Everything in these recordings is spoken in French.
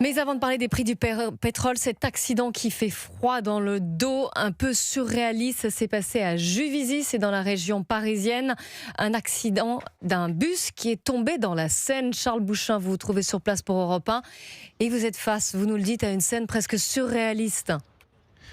Mais avant de parler des prix du pétrole, cet accident qui fait froid dans le dos, un peu surréaliste, ça s'est passé à Juvisy, c'est dans la région parisienne. Un accident d'un bus qui est tombé dans la Seine. Charles Bouchin, vous vous trouvez sur place pour Europe 1 et vous êtes face, vous nous le dites, à une scène presque surréaliste.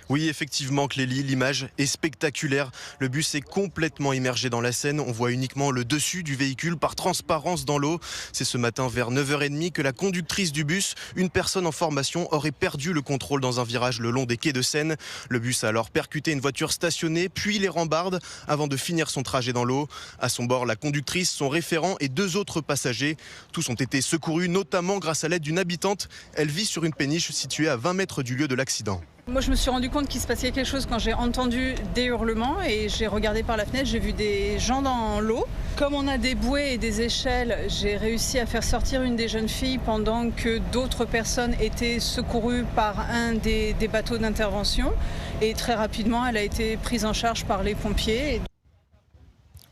Oui, effectivement, Clélie, l'image est spectaculaire. Le bus est complètement immergé dans la Seine. On voit uniquement le dessus du véhicule par transparence dans l'eau. C'est ce matin vers 9h30 que la conductrice du bus, une personne en formation, aurait perdu le contrôle dans un virage le long des quais de Seine. Le bus a alors percuté une voiture stationnée, puis les rambardes, avant de finir son trajet dans l'eau. À son bord, la conductrice, son référent et 2 autres passagers. Tous ont été secourus, notamment grâce à l'aide d'une habitante. Elle vit sur une péniche située à 20 mètres du lieu de l'accident. Moi, je me suis rendu compte qu'il se passait quelque chose quand j'ai entendu des hurlements et j'ai regardé par la fenêtre, j'ai vu des gens dans l'eau. Comme on a des bouées et des échelles, j'ai réussi à faire sortir une des jeunes filles pendant que d'autres personnes étaient secourues par un des bateaux d'intervention. Et très rapidement, elle a été prise en charge par les pompiers.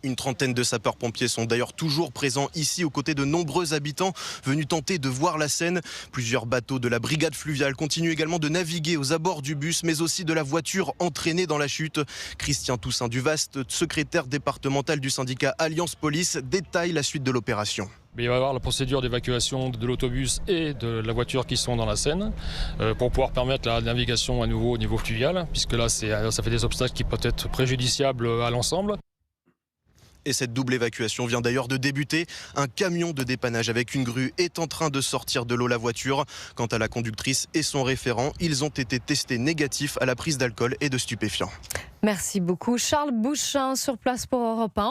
Une trentaine de sapeurs-pompiers sont d'ailleurs toujours présents ici aux côtés de nombreux habitants venus tenter de voir la Seine. Plusieurs bateaux de la brigade fluviale continuent également de naviguer aux abords du bus, mais aussi de la voiture entraînée dans la chute. Christian Toussaint Duvaste, secrétaire départemental du syndicat Alliance Police, détaille la suite de l'opération. Il va y avoir la procédure d'évacuation de l'autobus et de la voiture qui sont dans la Seine pour pouvoir permettre la navigation à nouveau au niveau fluvial, puisque là ça fait des obstacles qui peuvent être préjudiciables à l'ensemble. Et cette double évacuation vient d'ailleurs de débuter. Un camion de dépannage avec une grue est en train de sortir de l'eau la voiture. Quant à la conductrice et son référent, ils ont été testés négatifs à la prise d'alcool et de stupéfiants. Merci beaucoup Charles Bouchin sur place pour Europe 1.